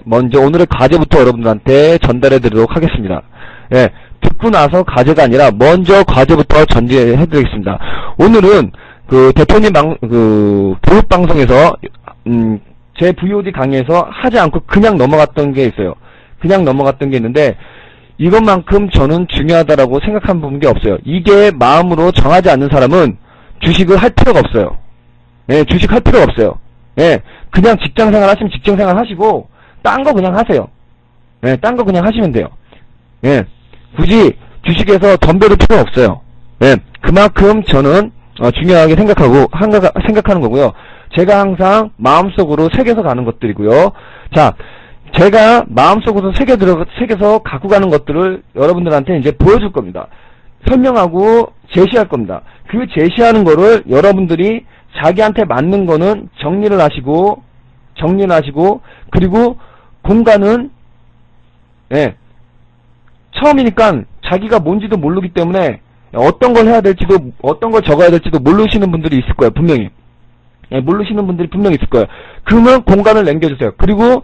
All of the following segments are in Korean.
먼저 오늘의 과제부터 여러분들한테 전달해 드리도록 하겠습니다. 예, 듣고 나서 과제가 아니라 먼저 과제부터 전달해 드리겠습니다. 오늘은 그 대표님 교육방송에서 제 VOD 강의에서 하지 않고 그냥 넘어갔던 게 있어요. 그냥 넘어갔던 게 있는데 이것만큼 저는 중요하다라고 생각한 부분이 없어요. 이게 마음으로 정하지 않는 사람은 주식을 할 필요가 없어요. 예, 주식 할 필요가 없어요. 예, 그냥 직장생활 하시면 직장생활 하시고 딴 거 그냥 하세요. 예, 딴 거 그냥 하시면 돼요. 예, 굳이 주식에서 덤벼들 필요 없어요. 예, 그만큼 저는 중요하게 생각하는 거고요. 제가 항상 마음속으로 새겨서 가는 것들이고요. 자, 제가 마음속으로 새겨서 갖고 가는 것들을 여러분들한테 이제 보여줄 겁니다. 설명하고 제시할 겁니다. 그 제시하는 거를 여러분들이 자기한테 맞는 거는 정리를 하시고, 그리고 공간은, 예, 처음이니까 자기가 뭔지도 모르기 때문에 어떤 걸 해야 될지도, 어떤 걸 적어야 될지도 모르시는 분들이 있을 거예요, 분명히. 예, 모르시는 분들이 분명히 있을 거예요. 그러면 공간을 남겨주세요. 그리고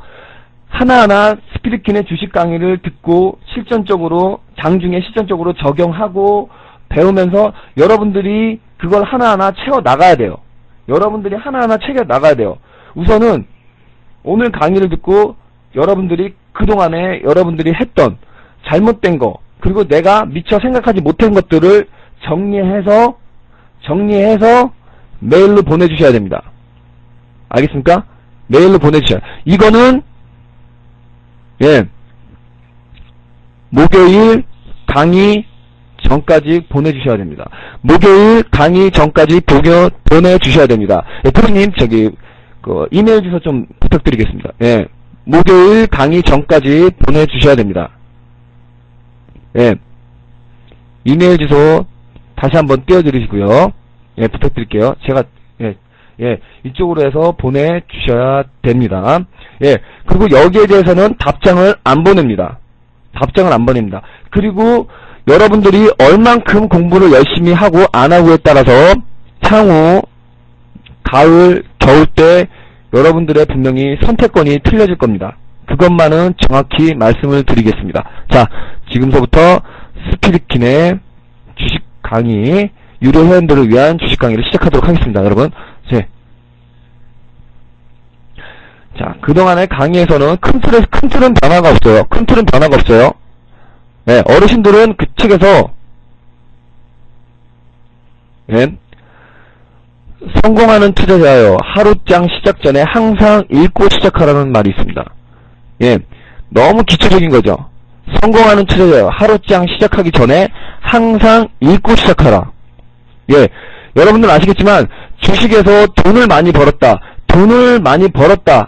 하나하나 스피릿킨의 주식 강의를 듣고 실전적으로, 장중에 실전적으로 적용하고 배우면서 여러분들이 그걸 하나하나 채워 나가야 돼요. 여러분들이 하나하나 채워 나가야 돼요. 우선은 오늘 강의를 듣고 여러분들이 그동안에 여러분들이 했던 잘못된 거, 그리고 내가 미처 생각하지 못한 것들을 정리해서 메일로 보내주셔야 됩니다. 알겠습니까? 메일로 보내주셔야. 이거는 예, 목요일 강의 전까지 보내주셔야 됩니다. 목요일 강의 전까지 보내주셔야 됩니다. 예, 부모님 이메일 주소 좀 부탁드리겠습니다. 예, 목요일 강의 전까지 보내주셔야 됩니다. 예, 이메일 주소 다시 한번 띄워드리시고요. 예, 부탁드릴게요. 제가 이쪽으로 해서 보내주셔야 됩니다. 예, 그리고 여기에 대해서는 답장을 안 보냅니다. 그리고 여러분들이 얼만큼 공부를 열심히 하고 안 하고에 따라서 향후 가을, 겨울 때 여러분들의 분명히 선택권이 틀려질 겁니다. 그것만은 정확히 말씀을 드리겠습니다. 자, 지금서부터 스피릿킨의 주식 강의, 유료 회원들을 위한 주식 강의를 시작하도록 하겠습니다. 여러분, 자, 그동안의 강의에서는 큰 틀은 변화가 없어요. 네, 어르신들은 그 책에서, 예, 성공하는 투자자여, 하루장 시작 전에 항상 읽고 시작하라는 말이 있습니다. 예, 너무 기초적인 거죠. 성공하는 투자자여, 하루장 시작하기 전에 항상 읽고 시작하라. 예, 여러분들 아시겠지만 주식에서 돈을 많이 벌었다,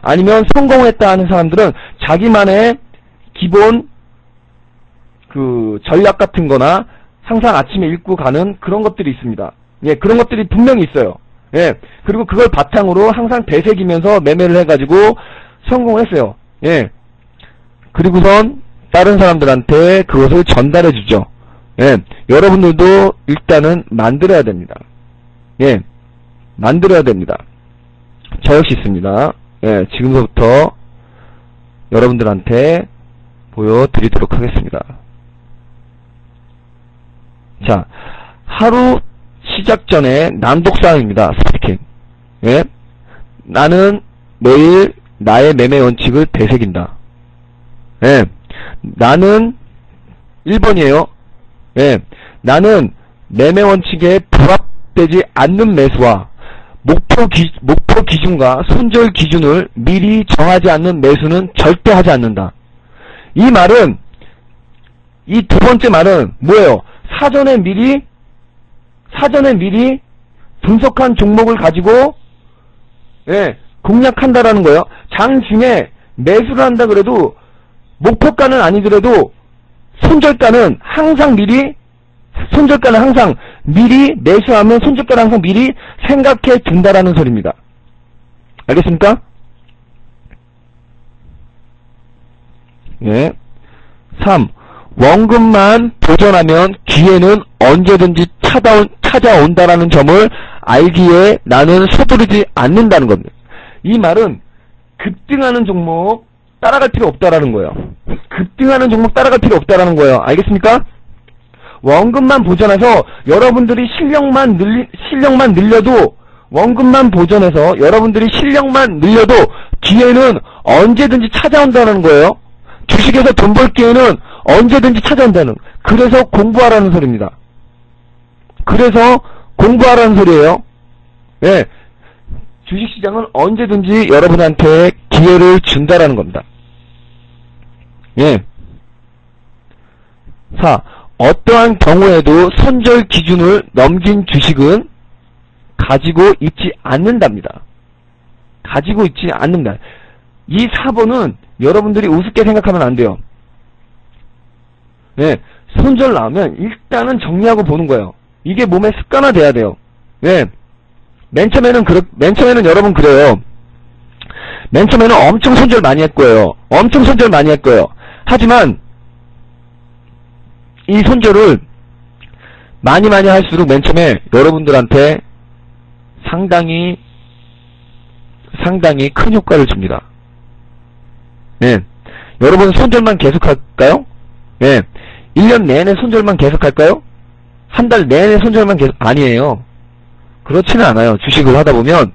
아니면 성공했다 하는 사람들은 자기만의 기본 전략 같은 거나 항상 아침에 읽고 가는 그런 것들이 있습니다. 예, 그런 것들이 분명히 있어요. 예, 그리고 그걸 바탕으로 항상 되새기면서 매매를 해가지고 성공을 했어요. 예, 그리고선 다른 사람들한테 그것을 전달해 주죠. 예, 여러분들도 일단은 만들어야 됩니다. 예, 만들어야 됩니다. 저 역시 있습니다. 예, 지금부터 여러분들한테 보여드리도록 하겠습니다. 자, 하루 시작 전에 난독사항입니다. 스피킹. 예, 나는 매일 나의 매매 원칙을 되새긴다. 예, 나는 1번이에요. 예, 나는 매매 원칙에 부합되지 않는 매수와 목표 기준과 손절 기준을 미리 정하지 않는 매수는 절대 하지 않는다. 이 말은, 이 두 번째 말은 뭐예요? 사전에 미리 분석한 종목을 가지고, 예, 공략한다라는 거예요. 장중에 매수를 한다 그래도, 목표가는 아니더라도, 손절가는 항상 미리 매수하면 손절가를 항상 미리 생각해 둔다라는 소리입니다. 알겠습니까? 예. 3. 원금만 보전하면 기회는 언제든지 찾아온다라는 점을 알기에 나는 서두르지 않는다는 겁니다. 이 말은 급등하는 종목, 따라갈 필요 없다라는 거예요. 급등하는 종목 따라갈 필요 없다라는 거예요. 알겠습니까? 원금만 보존해서 여러분들이 실력만 늘려도, 원금만 보존해서 여러분들이 실력만 늘려도 기회는 언제든지 찾아온다는 거예요. 주식에서 돈 벌 기회는 언제든지 찾아온다는, 그래서 공부하라는 소리입니다. 그래서 공부하라는 소리예요. 예. 주식시장은 언제든지 여러분한테 기회를 준다라는 겁니다. 예. 자, 어떠한 경우에도 손절 기준을 넘긴 주식은 가지고 있지 않는답니다. 가지고 있지 않는다. 이 4번은 여러분들이 우습게 생각하면 안 돼요. 예. 손절 나오면 일단은 정리하고 보는 거예요. 이게 몸에 습관화돼야 돼요. 예. 맨 처음에는 여러분 그래요. 맨 처음에는 엄청 손절 많이 했고요. 엄청 손절 많이 했고요. 하지만 이 손절을 많이 할수록 맨 처음에 여러분들한테 상당히 큰 효과를 줍니다. 예. 여러분 손절만 계속할까요? 예. 1년 내내 손절만 계속할까요? 한 달 내내 손절만 계속, 아니에요. 그렇지는 않아요. 주식을 하다 보면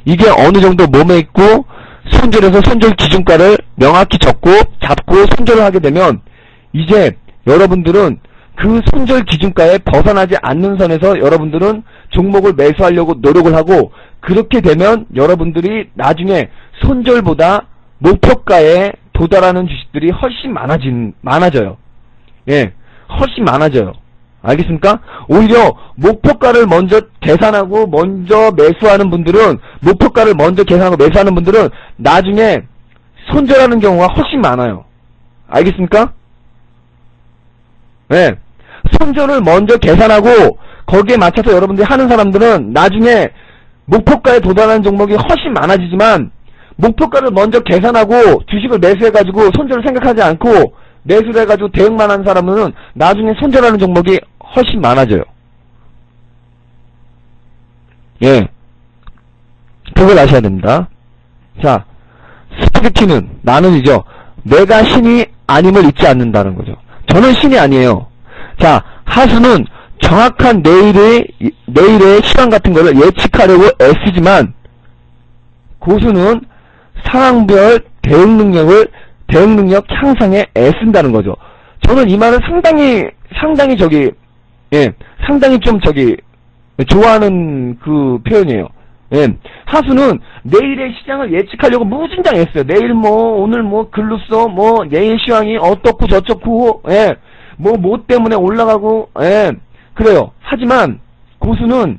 이게 어느 정도 몸에 있고 손절해서 손절 기준가를 명확히 잡고 손절을 하게 되면 이제 여러분들은 그 손절 기준가에 벗어나지 않는 선에서 여러분들은 종목을 매수하려고 노력을 하고, 그렇게 되면 여러분들이 나중에 손절보다 목표가에 도달하는 주식들이 훨씬 많아져요. 예, 훨씬 많아져요. 알겠습니까? 오히려 목표가를 먼저 계산하고 먼저 매수하는 분들은, 목표가를 먼저 계산하고 매수하는 분들은 나중에 손절하는 경우가 훨씬 많아요. 알겠습니까? 네. 손절을 먼저 계산하고 거기에 맞춰서 여러분들이 하는 사람들은 나중에 목표가에 도달하는 종목이 훨씬 많아지지만, 목표가를 먼저 계산하고 주식을 매수해가지고 손절을 생각하지 않고 매수를 해가지고 대응만 하는 사람은 나중에 손절하는 종목이 훨씬 많아져요. 예. 그걸 아셔야 됩니다. 자, 스파게티는 나는이죠. 내가 신이 아님을 잊지 않는다는 거죠. 저는 신이 아니에요. 자, 하수는 정확한 내일의 시간 같은 거를 예측하려고 애쓰지만, 고수는 상황별 대응 능력 향상에 애쓴다는 거죠. 저는 이 말을 상당히 좀 좋아하는 그 표현이에요. 예. 하수는 내일의 시장을 예측하려고 무진장 애써요. 내일 오늘 글루서 내일 시황이 어떻고 저쩌고, 예. 뭐 때문에 올라가고, 예. 그래요. 하지만 고수는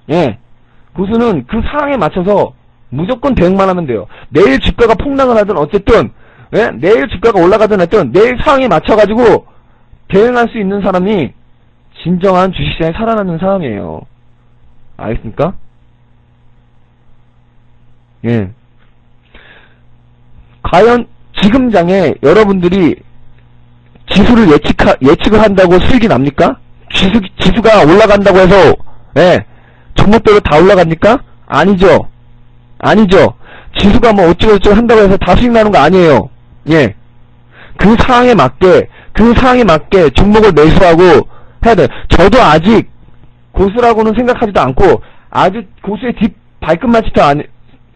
그 상황에 맞춰서 무조건 대응만 하면 돼요. 내일 주가가 폭락을 하든 어쨌든, 예? 내일 주가가 올라가든 하든 내일 상황에 맞춰가지고 대응할 수 있는 사람이 진정한 주식시장에 살아남는 사람이에요. 알겠습니까? 예. 과연 지금 장에 여러분들이 지수를 예측을 한다고 수익이 납니까? 지수가 올라간다고 해서, 예, 종목별로 다 올라갑니까? 아니죠. 지수가 어쩌고저쩌고 한다고 해서 다 수익 나는 거 아니에요. 예. 그 상황에 맞게 종목을 매수하고 해야 돼. 저도 아직 고수라고는 생각하지도 않고, 아직 고수의 발끝마치도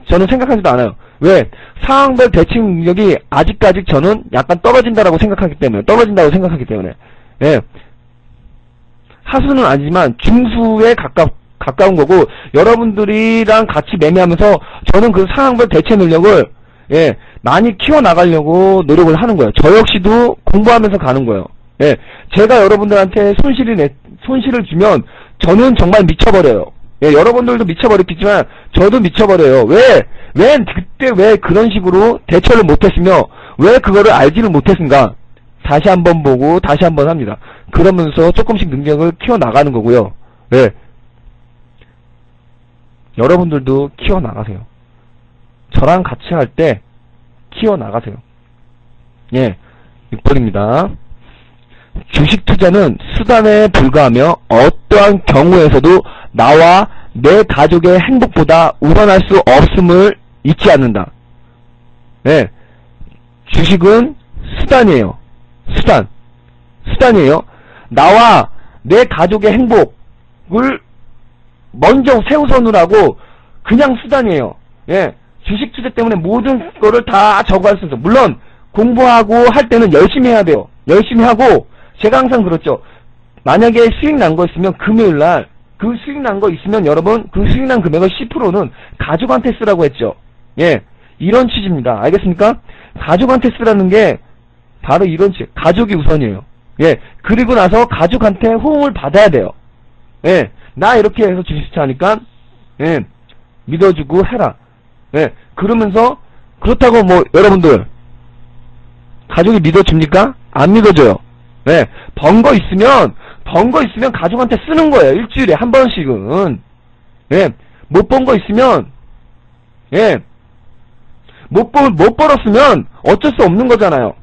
저는 생각하지도 않아요. 왜? 상황별 대칭 능력이 아직까지 저는 약간 떨어진다고 생각하기 때문에. 예. 하수는 아니지만 중수에 가까운 거고, 여러분들이랑 같이 매매하면서 저는 그 상황별 대체 능력을, 예, 많이 키워나가려고 노력을 하는 거예요. 저 역시도 공부하면서 가는 거예요. 예. 제가 여러분들한테 손실을 주면 저는 정말 미쳐버려요. 예, 여러분들도 미쳐버렸겠지만 저도 미쳐버려요. 그때 왜 그런 식으로 대처를 못했으며 왜 그거를 알지를 못했는가? 다시 한번 보고 다시 한번 합니다. 그러면서 조금씩 능력을 키워나가는 거고요. 예. 여러분들도 키워나가세요. 저랑 같이 할 때 키워나가세요. 예. 6번입니다. 주식 투자는 수단에 불과하며 어떠한 경우에서도 나와 내 가족의 행복보다 우선할 수 없음을 잊지 않는다. 예. 주식은 수단이에요. 수단이에요. 나와 내 가족의 행복을 먼저 최우선으로 하고 그냥 수단이에요. 예. 주식 투자 때문에 모든 거를 다 저거할 수 있어요. 물론 공부하고 할 때는 열심히 해야 돼요. 열심히 하고 제가 항상 그렇죠. 만약에 수익 난 거 있으면 금요일날 그 수익 난 거 있으면 여러분 그 수익 난 금액의 10%는 가족한테 쓰라고 했죠. 예. 이런 취지입니다. 알겠습니까? 가족한테 쓰라는 게 바로 이런 취지. 가족이 우선이에요. 예. 그리고 나서 가족한테 호응을 받아야 돼요. 예. 나 이렇게 해서 주식 투자하니까 예. 믿어주고 해라. 예. 그러면서 그렇다고 뭐 여러분들 가족이 믿어줍니까? 안 믿어줘요. 예. 번 거 있으면 가족한테 쓰는 거예요. 일주일에 한 번씩은. 예. 못 번 거 있으면 예. 못 벌었으면 어쩔 수 없는 거잖아요.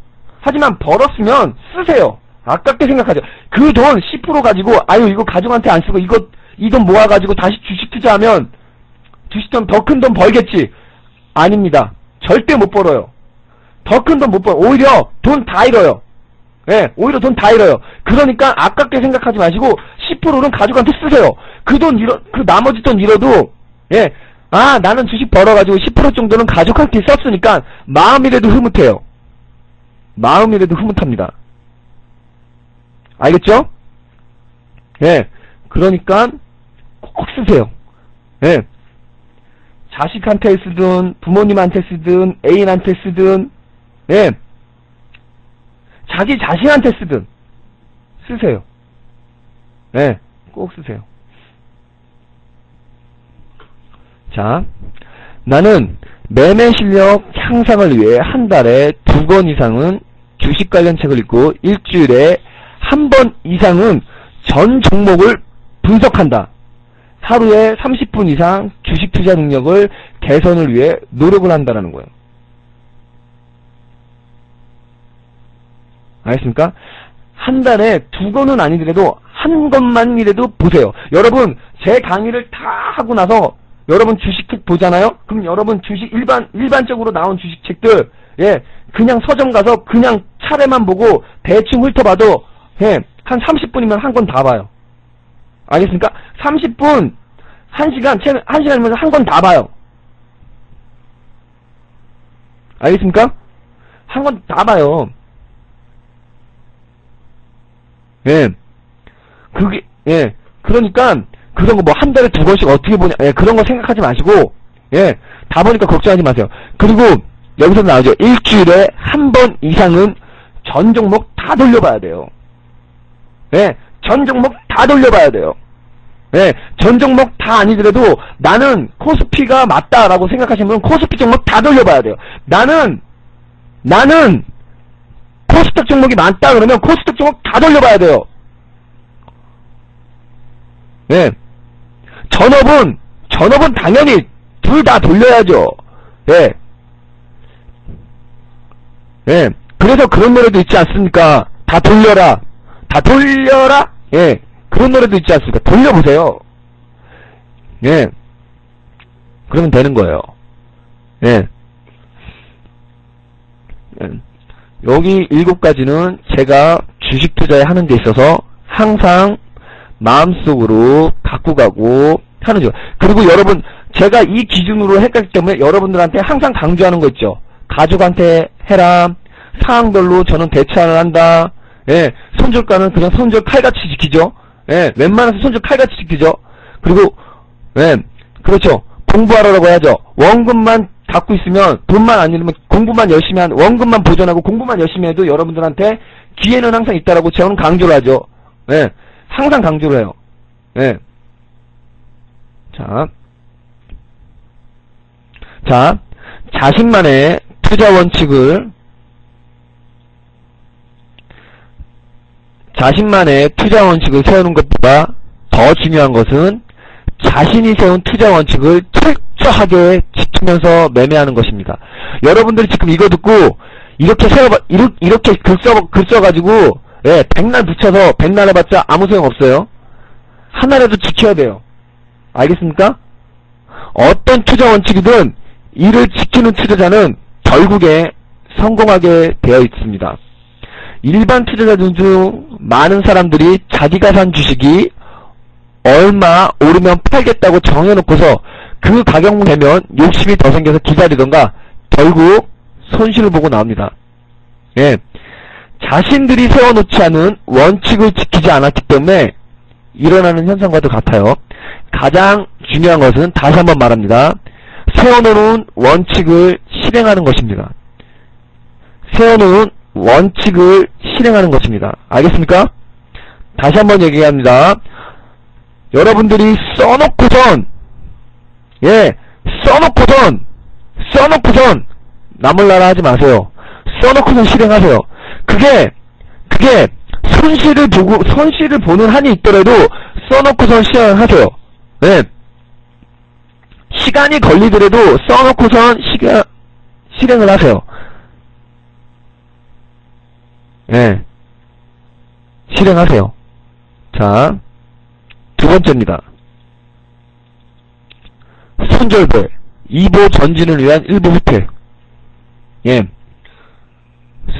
하지만 벌었으면 쓰세요. 아깝게 생각하죠. 그 돈 10% 가지고 아유 이거 가족한테 안 쓰고 이 돈 모아가지고 다시 주식 투자하면 주식 좀 더 큰 돈 벌겠지. 아닙니다. 절대 못 벌어요. 더 큰 돈 못 벌어. 오히려 돈 다 잃어요. 예, 오히려 돈 다 잃어요. 그러니까 아깝게 생각하지 마시고 10%는 가족한테 쓰세요. 그 나머지 돈 잃어도 예, 아 나는 주식 벌어가지고 10% 정도는 가족한테 썼으니까 마음이라도 흐뭇해요. 마음이라도 흐뭇합니다. 알겠죠? 예, 그러니까 꼭 쓰세요. 예, 자식한테 쓰든 부모님한테 쓰든 애인한테 쓰든 예, 자기 자신한테 쓰든 쓰세요. 예, 꼭 쓰세요. 자, 나는 매매 실력 향상을 위해 한 달에 2권 이상은 주식 관련 책을 읽고 일주일에 한 번 이상은 전 종목을 분석한다. 하루에 30분 이상 주식 투자 능력을 개선을 위해 노력을 한다라는 거예요. 알겠습니까? 한 달에 2권은 아니더라도 한 권만이라도 보세요. 여러분 제 강의를 다 하고 나서 여러분 주식책 보잖아요? 그럼 여러분 주식 일반적으로 나온 주식책들 예, 그냥 서점 가서 그냥 차례만 보고 대충 훑어봐도 예, 한 30분이면 한 권 다 봐요. 알겠습니까? 30분 1시간이면 한 권 다 봐요. 알겠습니까? 한 권 다 봐요. 예. 그게, 예. 그러니까, 그런 거 뭐 한 달에 2권씩 어떻게 보냐, 예. 그런 거 생각하지 마시고, 예. 다 보니까 걱정하지 마세요. 그리고, 여기서 나오죠. 일주일에 한 번 이상은 전 종목 다 돌려봐야 돼요. 예. 전 종목 다 돌려봐야 돼요. 예. 전 종목 다 아니더라도 나는 코스피가 맞다라고 생각하시는 분은 코스피 종목 다 돌려봐야 돼요. 나는 코스닥 종목이 많다 그러면 코스닥 종목 다 돌려봐야 돼요. 예. 전업은 당연히 둘 다 돌려야죠. 예. 예. 그래서 그런 노래도 있지 않습니까? 다 돌려라. 다 돌려라. 예. 그런 노래도 있지 않습니까? 돌려보세요. 예. 그러면 되는 거예요. 예. 예. 여기 7가지는 제가 주식 투자에 하는 데 있어서 항상 마음속으로 갖고 가고 하는 죠. 그리고 여러분 제가 이 기준으로 했기 때문에 여러분들한테 항상 강조하는 거 있죠. 가족한테 해라. 상황별로 저는 대처를 한다. 예, 손절가는 그냥 손절 칼같이 지키죠. 예, 웬만해서 손절 칼같이 지키죠. 그리고 예, 그렇죠. 공부하라고 해야죠. 원금만 갖고 있으면 돈만 안 잃으면 공부만 열심히 원금만 보존하고 공부만 열심히 해도 여러분들한테 기회는 항상 있다라고 저는 강조를 하죠. 예, 항상 강조를 해요. 예. 자, 자신만의 투자 원칙을 세우는 것보다 더 중요한 것은 자신이 세운 투자 원칙을 철저하게 지키면서 매매하는 것입니다. 여러분들이 지금 이거 듣고 이렇게 글 써가지고 예, 백날 붙여서 백날 해봤자 아무 소용 없어요. 하나라도 지켜야 돼요. 알겠습니까? 어떤 투자 원칙이든 이를 지키는 투자자는 결국에 성공하게 되어 있습니다. 일반 투자자들 중 많은 사람들이 자기가 산 주식이 얼마 오르면 팔겠다고 정해놓고서 그 가격 되면 욕심이 더 생겨서 기다리던가 결국 손실을 보고 나옵니다. 예. 자신들이 세워놓지 않은 원칙을 지키지 않았기 때문에 일어나는 현상과도 같아요. 가장 중요한 것은 다시 한번 말합니다. 세워놓은 원칙을 실행하는 것입니다. 세워놓은 원칙을 실행하는 것입니다. 알겠습니까? 다시 한번 얘기합니다. 여러분들이 써놓고선 나몰라라 하지 마세요. 써놓고선 실행하세요. 그게 손실을 보는 한이 있더라도 써놓고선 실행하세요. 예. 시간이 걸리더라도 써놓고선 실행을 하세요. 예. 실행하세요. 자, 두 번째입니다. 손절배, 2보 전진을 위한 일부 후퇴. 예.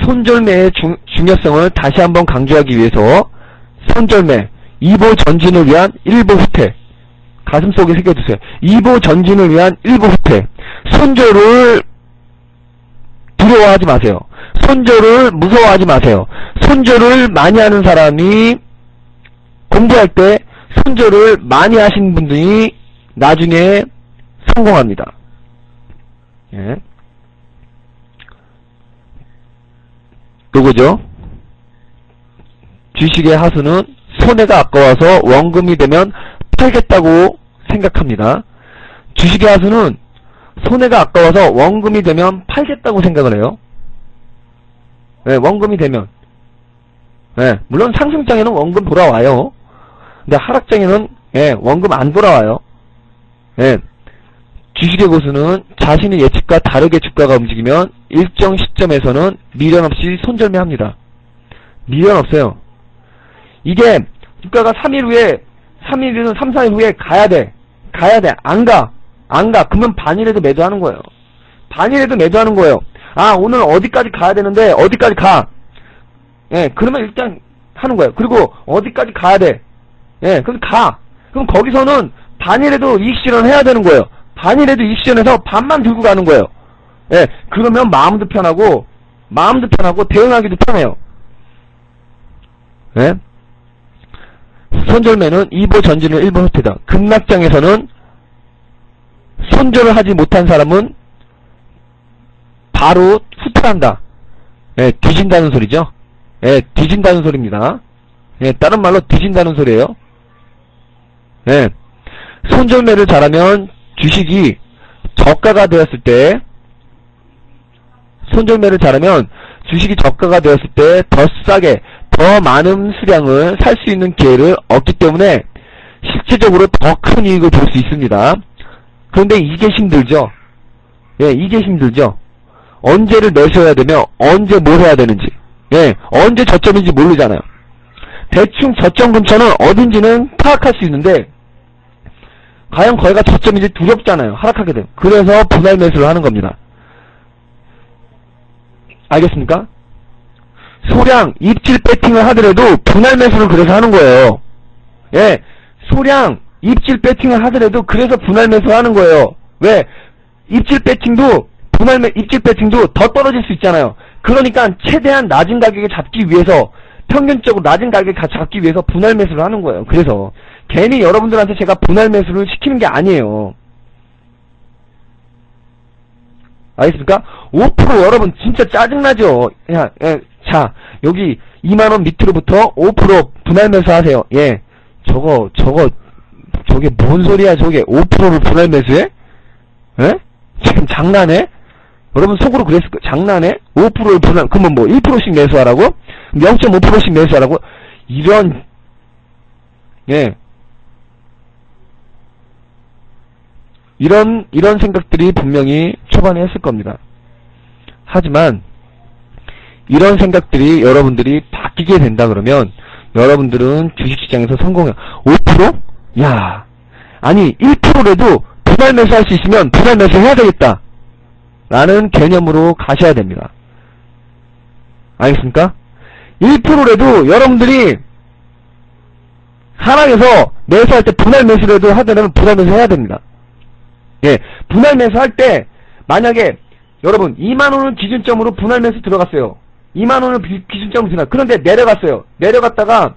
손절매의 중요성을 다시 한번 강조하기 위해서 손절매, 2보 전진을 위한 일부 후퇴. 가슴속에 새겨두세요. 2보 전진을 위한 일부 후퇴. 손절을 두려워하지 마세요. 손절을 무서워하지 마세요. 손절을 많이 하는 사람이 공부할 때 손절을 많이 하신 분들이 나중에 성공합니다. 예. 누구죠? 주식의 하수는 손해가 아까워서 원금이 되면 팔겠다고 생각합니다. 주식의 하수는 손해가 아까워서 원금이 되면 팔겠다고 생각을 해요. 네, 원금이 되면. 네, 물론 상승장에는 원금 돌아와요. 근데 하락장에는 원금 안 돌아와요. 네, 주식의 고수는 자신의 예측과 다르게 주가가 움직이면 일정 시점에서는 미련 없이 손절매합니다. 미련 없어요. 이게 주가가 3일 후에 3일이든 3, 4일 후에 가야 돼. 안 가. 그러면 반일에도 매도하는 거예요. 반일에도 매도하는 거예요. 아, 오늘 어디까지 가야 되는데 어디까지 가. 예, 그러면 일단 하는 거예요. 그리고 어디까지 가야 돼. 예, 그럼 가. 그럼 거기서는 반일에도 이익 실현해야 되는 거예요. 반일에도 이익 실현해서 반만 들고 가는 거예요. 예, 그러면 마음도 편하고 대응하기도 편해요. 예? 손절매는 2보 전진을 1보 후퇴다. 급락장에서는 손절을 하지 못한 사람은 바로 후퇴한다. 예, 뒤진다는 소리죠. 예, 뒤진다는 소리입니다. 예, 다른 말로 뒤진다는 소리예요. 예, 손절매를 잘하면 주식이 저가가 되었을 때, 손절매를 잘하면 주식이 저가가 되었을 때 더 싸게, 더 많은 수량을 살 수 있는 기회를 얻기 때문에 실제적으로 더 큰 이익을 볼 수 있습니다. 그런데 이게 힘들죠. 예, 이게 힘들죠. 언제를 내셔야 되며 언제 뭘 해야 되는지, 예, 언제 저점인지 모르잖아요. 대충 저점 근처는 어딘지는 파악할 수 있는데 과연 거기가 저점인지 두렵잖아요. 하락하게 되면. 그래서 분할 매수를 하는 겁니다. 알겠습니까? 소량 입질 배팅을 하더라도 분할 매수를 그래서 하는 거예요. 예, 소량 입질 배팅을 하더라도 그래서 분할 매수를 하는 거예요. 왜? 입질 배팅도 더 떨어질 수 있잖아요. 그러니까 최대한 낮은 가격에 잡기 위해서, 평균적으로 낮은 가격에 잡기 위해서 분할 매수를 하는 거예요. 그래서 괜히 여러분들한테 제가 분할 매수를 시키는 게 아니에요. 알겠습니까? 5% 여러분 진짜 짜증나죠? 야, 자, 여기 2만원 밑으로부터 5% 분할 매수 하세요. 예. 저게 뭔 소리야, 저게. 5%를 분할 매수해? 예? 지금 장난해? 여러분 속으로 그랬을 거예요. 장난해? 5%를 분할, 그러면 뭐 1%씩 매수하라고? 0.5%씩 매수하라고? 이런 생각들이 분명히 초반에 했을 겁니다. 하지만 이런 생각들이 여러분들이 바뀌게 된다 그러면 여러분들은 주식시장에서 성공해요. 5%? 야, 아니 1%라도 분할 매수할 수 있으면 분할 매수 해야 되겠다. 라는 개념으로 가셔야 됩니다. 알겠습니까? 1%라도 여러분들이 하락에서 매수할 때 분할 매수라도 하더라면 분할 매수 해야 됩니다. 예, 분할 매수 할 때 만약에 여러분 2만원을 기준점으로 분할 매수 들어갔어요. 2만원을 기준점으로 들어갔어요. 그런데 내려갔어요. 내려갔다가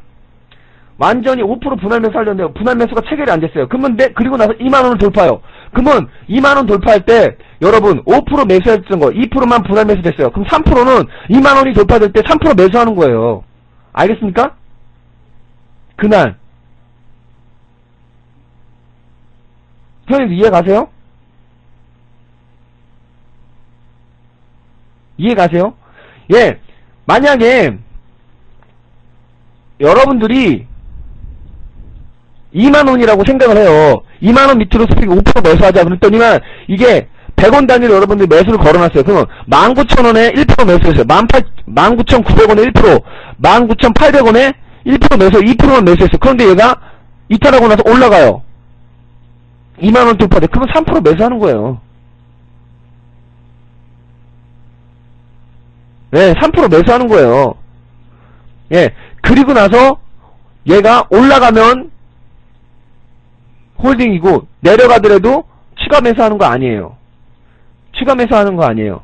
완전히 5% 분할 매수 하려는데 분할 매수가 체결이 안 됐어요. 그러면 그리고 나서 2만원을 돌파해요. 그러면 2만원 돌파할 때 여러분 5% 매수했던 거 2%만 분할 매수 됐어요. 그럼 3%는 2만원이 돌파될 때 3% 매수하는 거예요. 알겠습니까? 그날 형님 이해 가세요? 이해 가세요? 예, 만약에 여러분들이 2만원이라고 생각을 해요. 2만원 밑으로 스픽 5% 매수하자 그랬더니만 이게 100원 단위로 여러분들이 매수를 걸어놨어요. 그러면 19,000원에 1% 매수했어요. 19,900원에 1%, 19,800원에 1% 매수, 2%만 매수했어요. 그런데 얘가 이탈하고 나서 올라가요. 2만원 돌파돼. 그러면 3% 매수하는 거예요. 네, 3% 매수하는 거예요. 예, 그리고 나서 얘가 올라가면 홀딩이고 내려가더라도 추가 매수하는 거 아니에요. 추가 매수하는 거 아니에요.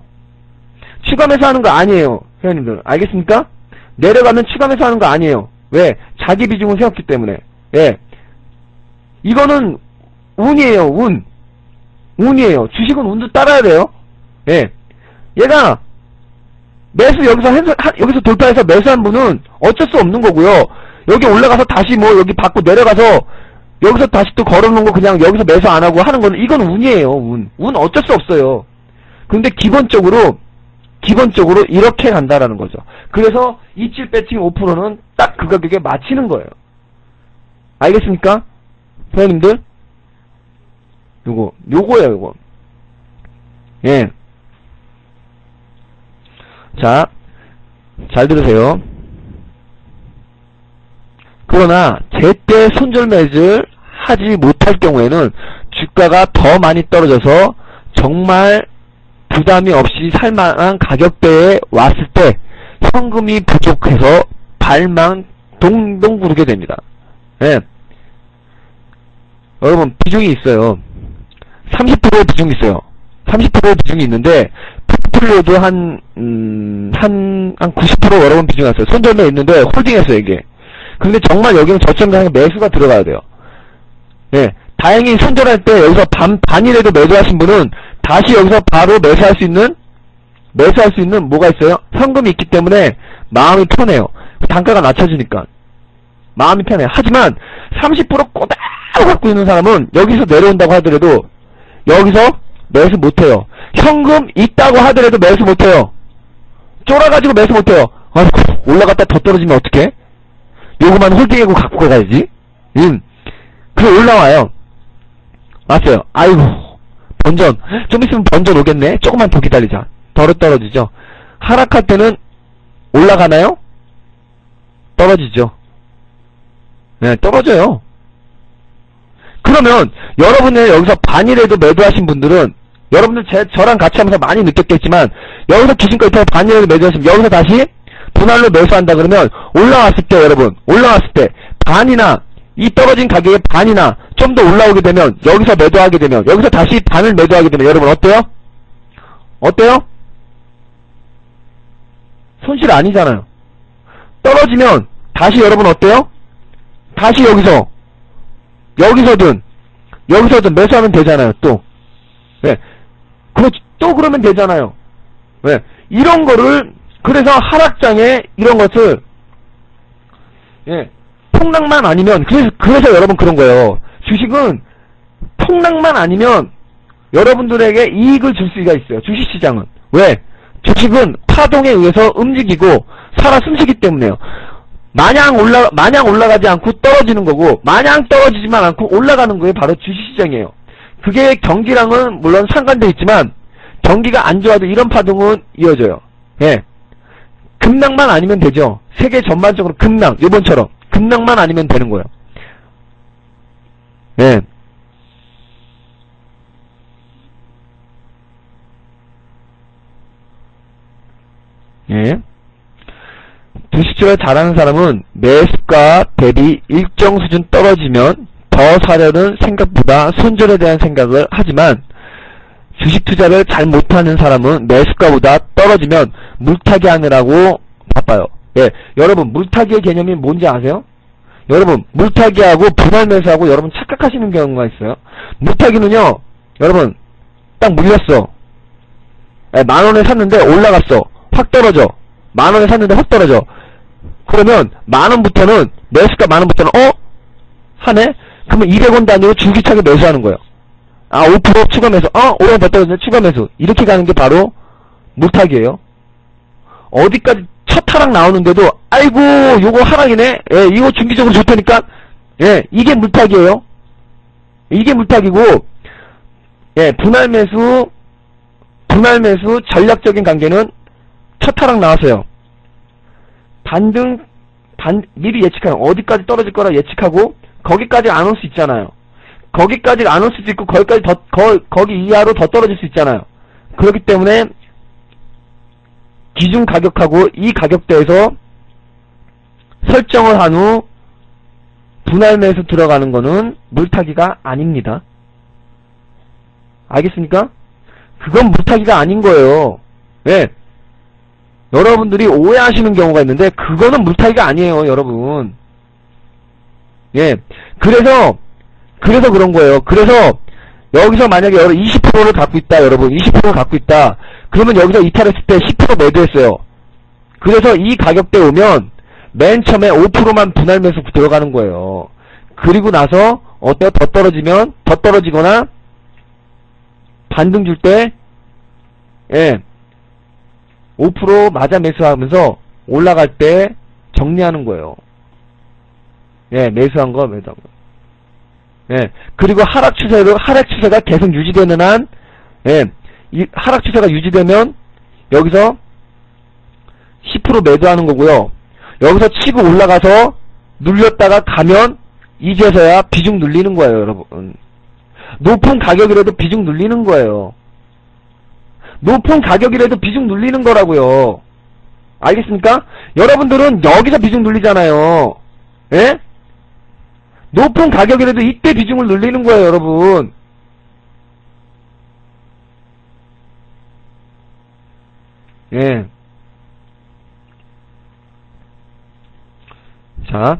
추가 매수하는 거 아니에요. 회원님들 알겠습니까? 내려가면 추가 매수하는 거 아니에요. 왜? 자기 비중을 세웠기 때문에. 예, 이거는 운이에요. 운. 운이에요. 주식은 운도 따라야 돼요. 예, 얘가 매수 여기서 돌파해서 매수한 분은 어쩔 수 없는 거고요. 여기 올라가서 다시 뭐 여기 받고 내려가서 여기서 다시 또 걸어놓은 거 그냥 여기서 매수 안 하고 하는 거는 이건 운이에요. 운 어쩔 수 없어요. 근데 기본적으로 이렇게 간다라는 거죠. 그래서 이칠 배팅 5%는 딱 그 가격에 맞추는 거예요. 알겠습니까? 회원님들? 요거예요, 요거. 예. 자, 잘 들으세요. 그러나 제때 손절 매수를 하지 못할 경우에는 주가가 더 많이 떨어져서 정말 부담이 없이 살만한 가격대에 왔을 때 현금이 부족해서 발만 동동 구르게 됩니다. 예. 여러분 비중이 있어요. 30%의 비중이 있어요. 30%의 비중이 있는데 포트폴리오도 한 90% 여러분 비중이 있어요. 손절매 있는데 홀딩했어요 이게. 근데 정말 여기는 저점상에 매수가 들어가야 돼요. 예, 다행히 손절할 때 여기서 반이라도 매도하신 분은 다시 여기서 바로 매수할 수 있는 뭐가 있어요? 현금이 있기 때문에 마음이 편해요. 단가가 낮춰지니까 마음이 편해요. 하지만 30% 꼬다로 갖고 있는 사람은 여기서 내려온다고 하더라도 여기서 매수 못해요. 현금 있다고 하더라도 매수 못해요. 쫄아가지고 매수 못해요. 아이고, 올라갔다 더 떨어지면 어떡해? 요거만 홀딩하고 갖고 가야지. 그래 올라와요. 왔어요. 아이고 번전 좀 있으면 번전 오겠네. 조금만 더 기다리자. 덜어 떨어지죠. 하락할 때는 올라가나요? 떨어지죠. 네, 떨어져요. 그러면 여러분의 여기서 반이라도 매도하신 분들은 여러분들 저랑 같이 하면서 많이 느꼈겠지만 여기서 기준까지 반이라도 매도하시면 여기서 다시 분할로 매수한다 그러면 올라왔을 때 여러분 올라왔을 때 반이나 이 떨어진 가격의 반이나 좀 더 올라오게 되면 여기서 매도하게 되면 여기서 다시 반을 매도하게 되면 여러분 어때요? 어때요? 손실 아니잖아요. 떨어지면 다시 여러분 어때요? 다시 여기서든 매수하면 되잖아요. 또 네. 또 그러면 되잖아요. 네. 이런 거를 그래서 하락장에 이런 것을 예, 폭락만 아니면 그래서 여러분 그런 거예요. 주식은 폭락만 아니면 여러분들에게 이익을 줄 수가 있어요. 주식시장은 왜? 주식은 파동에 의해서 움직이고 살아 숨쉬기 때문에요. 마냥 올라가지 않고 떨어지는 거고 마냥 떨어지지만 않고 올라가는 거에 바로 주식시장이에요. 그게 경기랑은 물론 상관돼 있지만 경기가 안 좋아도 이런 파동은 이어져요. 예. 급락만 아니면 되죠. 세계 전반적으로 급락, 이번처럼 급락만 아니면 되는 거예요. 예. 예. 주식 투자를 잘하는 사람은 매수가 대비 일정 수준 떨어지면 더 사려는 생각보다 손절에 대한 생각을 하지만, 주식 투자를 잘 못하는 사람은 매수가보다 떨어지면 물타기 하느라고 바빠요. 예, 여러분 물타기의 개념이 뭔지 아세요? 여러분 물타기하고 분할 매수하고 여러분 착각하시는 경우가 있어요. 물타기는요, 여러분 딱 물렸어. 예, 10,000원에 샀는데 올라갔어. 확 떨어져. 10,000원에 샀는데 확 떨어져. 그러면 10,000원부터는 매수가 10,000원부터는 하네? 그러면 200원 단위로 줄기차게 매수하는 거예요. 5% 추가 매수. 5원 더 떨어지네. 추가 매수. 이렇게 가는 게 바로 물타기예요. 어디까지 첫 하락 나오는데도 아이고 요거 하락이네. 예, 이거 중기적으로 좋다니까. 예, 이게 물타기예요. 이게 물타기고, 예, 분할 매수 전략적인 관계는 첫 하락 나왔어요. 미리 예측하는, 어디까지 떨어질 거라 예측하고 거기까지 안 올 수 있잖아요. 거기까지 안 올 수도 있고 거기 이하로 더 떨어질 수 있잖아요. 그렇기 때문에 기준 가격하고 이 가격대에서 설정을 한 후 분할 매수 들어가는 거는 물타기가 아닙니다. 알겠습니까? 그건 물타기가 아닌 거예요. 왜? 여러분들이 오해하시는 경우가 있는데 그거는 물타기가 아니에요, 여러분. 예. 그래서 그런 거예요. 그래서 여기서 만약에 20%를 갖고 있다, 여러분. 20%를 갖고 있다. 그러면 여기서 이탈했을 때 10% 매도했어요. 그래서 이 가격대 오면 맨 처음에 5%만 분할 매수 들어가는 거예요. 그리고 나서 어때요? 더 떨어지거나 반등 줄 때, 예, 5% 맞아 매수하면서 올라갈 때 정리하는 거예요. 예, 매수한 거, 매도한 거. 예, 그리고 하락 추세가 계속 유지되는 한, 예, 이 하락 추세가 유지되면 여기서 10% 매도하는 거고요. 여기서 치고 올라가서 눌렸다가 가면 이제서야 비중 눌리는 거예요, 여러분. 높은 가격이라도 비중 눌리는 거예요. 높은 가격이라도 비중 눌리는 거라고요. 알겠습니까? 여러분들은 여기서 비중 눌리잖아요. 예? 높은 가격이라도 이때 비중을 눌리는 거예요, 여러분. 예. 자,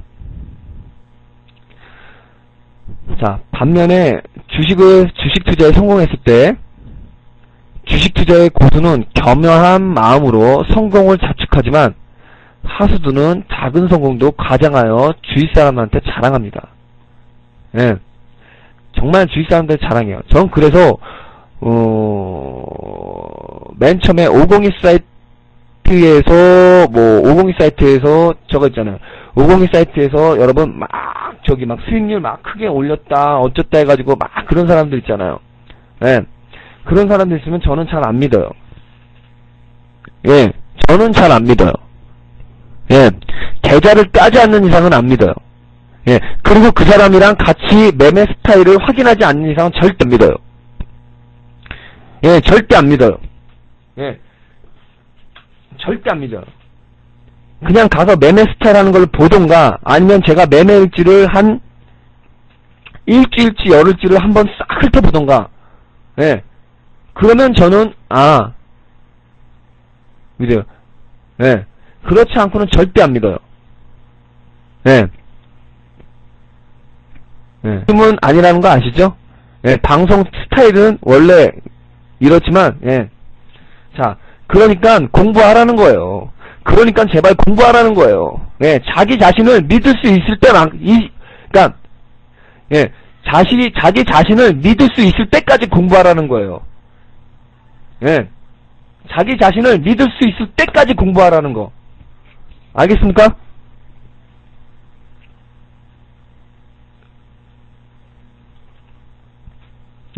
반면에 주식 투자에 성공했을 때, 주식 투자의 고수는 겸허한 마음으로 성공을 자축하지만, 하수두는 작은 성공도 과장하여 주위 사람한테 자랑합니다. 예. 정말 주위 사람한테 자랑해요. 전 그래서, 맨 처음에 502 사이트에서 저거 있잖아요. 502 사이트에서 여러분 막 수익률 막 크게 올렸다 어쩌다 해가지고 막 그런 사람들 있잖아요. 예. 그런 사람들 있으면 저는 잘 안 믿어요. 예. 저는 잘 안 믿어요. 예. 계좌를 까지 않는 이상은 안 믿어요. 예. 그리고 그 사람이랑 같이 매매 스타일을 확인하지 않는 이상은 절대 안 믿어요. 예. 절대 안 믿어요. 예. 절대 안 믿어요. 그냥 가서 매매 스타일 하는 걸 보던가, 아니면 제가 매매 일지를 한 일주일치 열흘치를 한번 싹 훑어보던가, 예. 그러면 저는, 믿어요. 예. 그렇지 않고는 절대 안 믿어요. 예. 예. 지금은 아니라는 거 아시죠? 예. 방송 스타일은 원래 이렇지만, 예. 자, 그러니까 공부하라는 거예요. 그러니까 제발 공부하라는 거예요. 예, 자기 자신을 믿을 수 있을 때만, 그러니까, 예, 자기 자신을 믿을 수 있을 때까지 공부하라는 거예요. 예, 자기 자신을 믿을 수 있을 때까지 공부하라는 거. 알겠습니까?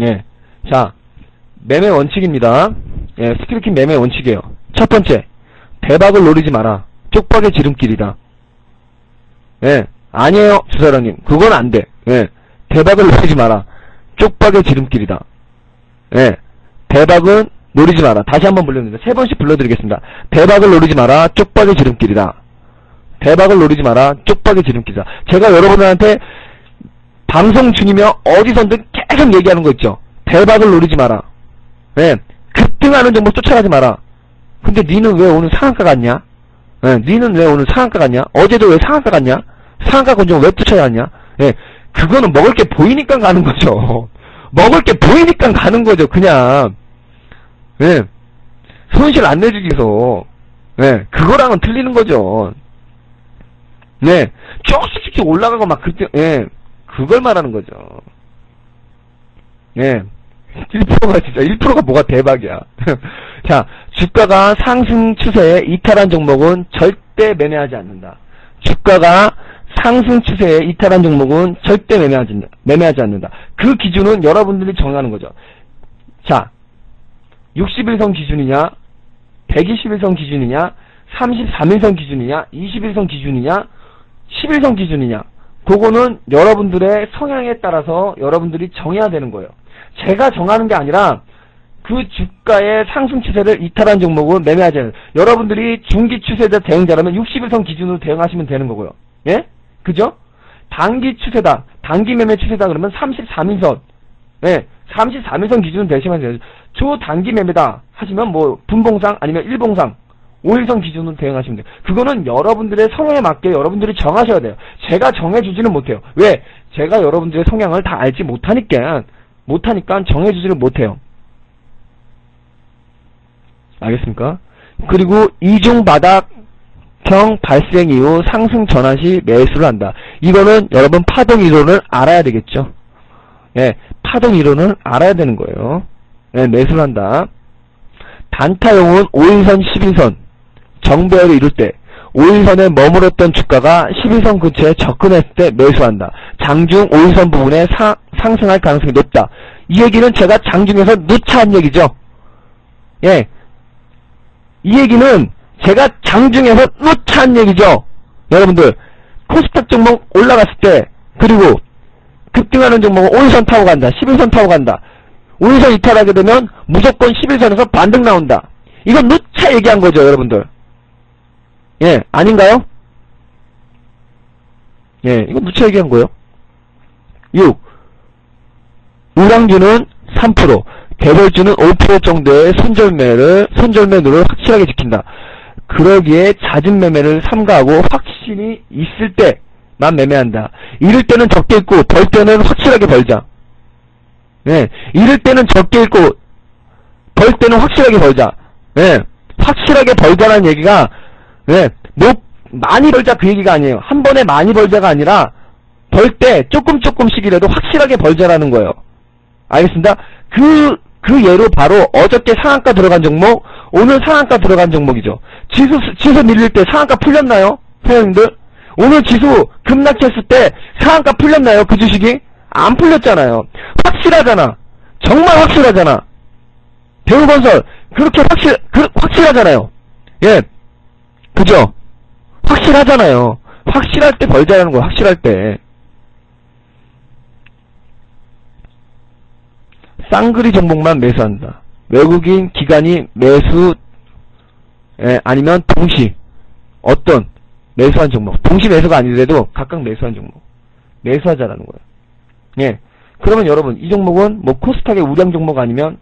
예, 자, 매매 원칙입니다. 예, 스크래킹 매매 원칙이에요. 첫 번째, 대박을 노리지 마라. 쪽박의 지름길이다. 예, 아니에요, 주사장님. 그건 안 돼. 예, 대박을 노리지 마라. 쪽박의 지름길이다. 예, 대박은 노리지 마라. 다시 한번 불러드립니다. 3번씩 불러드리겠습니다. 대박을 노리지 마라. 쪽박이 지름길이다. 대박을 노리지 마라. 쪽박이 지름길이다. 제가 여러분들한테 방송 중이며 어디선든 계속 얘기하는 거 있죠. 대박을 노리지 마라. 네. 급등하는 종목 쫓아가지 마라. 근데 니는 왜 오늘 상한가 갔냐? 네. 니는 왜 오늘 상한가 갔냐? 어제도 왜 상한가 갔냐? 상한가 건종 왜 쫓아갔냐? 네. 그거는 먹을 게 보이니까 가는 거죠. 먹을 게 보이니까 가는 거죠. 그냥. 네. 손실 안 내주기 위해서. 네. 그거랑은 틀리는 거죠. 네. 쭉쭉쭉 올라가고 막 그때, 예. 그걸 말하는 거죠. 예. 1%가 진짜, 1%가 뭐가 대박이야. 자, 주가가 상승 추세에 이탈한 종목은 절대 매매하지 않는다. 주가가 상승 추세에 이탈한 종목은 절대 매매하지 않는다. 그 기준은 여러분들이 정하는 거죠. 자, 60일선 기준이냐, 120일선 기준이냐, 33일선 기준이냐, 20일선 기준이냐, 11선 기준이냐, 그거는 여러분들의 성향에 따라서 여러분들이 정해야 되는 거예요. 제가 정하는 게 아니라 그 주가의 상승 추세를 이탈한 종목은 매매하지 않아요. 여러분들이 중기 추세대 대응자라면 60일선 기준으로 대응하시면 되는 거고요. 예? 그죠? 단기 추세다, 단기 매매 추세다 그러면 33일선, 예, 33일선 기준으로 대시면 돼요. 초단기 매매다 하시면 뭐 분봉상 아니면 일봉상 5일선 기준으로 대응하시면 돼요. 그거는 여러분들의 성향에 맞게 여러분들이 정하셔야 돼요. 제가 정해주지는 못해요. 왜? 제가 여러분들의 성향을 다 알지 못하니까 정해주지를 못해요. 알겠습니까? 그리고 이중 바닥형 발생 이후 상승 전환 시 매수를 한다. 이거는 여러분 파동 이론을 알아야 되겠죠. 예, 파동 이론을 알아야 되는 거예요. 예, 매수를 한다. 단타용은 5일선, 11선 정배열을 이룰 때 5일선에 머물렀던 주가가 11선 근처에 접근했을 때 매수한다. 장중 5일선 부분에 상승할 가능성이 높다. 이 얘기는 제가 장중에서 누차한 얘기죠. 예, 이 얘기는 제가 장중에서 누차한 얘기죠. 여러분들 코스닥 종목 올라갔을 때, 그리고 급등하는 종목은 5일선 타고 간다, 11선 타고 간다. 5일선 이탈하게 되면 무조건 11선에서 반등 나온다. 이건 누차 얘기한 거죠, 여러분들. 예, 아닌가요? 예, 이건 누차 얘기한 거예요. 6. 우량주는 3%, 개별주는 5% 정도의 손절매를 확실하게 지킨다. 그러기에 잦은 매매를 삼가하고 확신이 있을 때만 매매한다. 이럴 때는 적게 있고 벌 때는 확실하게 벌자. 예, 이럴 때는 적게 있고 벌 때는 확실하게 벌자. 예, 확실하게 벌자라는 얘기가, 예, 많이 벌자 그 얘기가 아니에요. 한 번에 많이 벌자가 아니라 벌 때 조금씩이라도 확실하게 벌자라는 거예요. 알겠습니다? 그 예로 바로 어저께 상한가 들어간 종목, 오늘 상한가 들어간 종목이죠. 지수 밀릴 때 상한가 풀렸나요? 회원님들? 오늘 지수 급락했을 때 상한가 풀렸나요? 그 주식이? 안 풀렸잖아요. 확실하잖아. 정말 확실하잖아. 대우건설 그렇게 확실하잖아요. 예, 그죠? 확실하잖아요. 확실할 때 벌자라는 거야. 확실할 때. 쌍그리 종목만 매수한다. 외국인 기관이 매수, 아니면 동시 어떤 매수한 종목, 동시 매수가 아니더라도 각각 매수한 종목 매수하자라는 거예요. 예, 그러면 여러분 이 종목은 뭐 코스닥의 우량 종목 아니면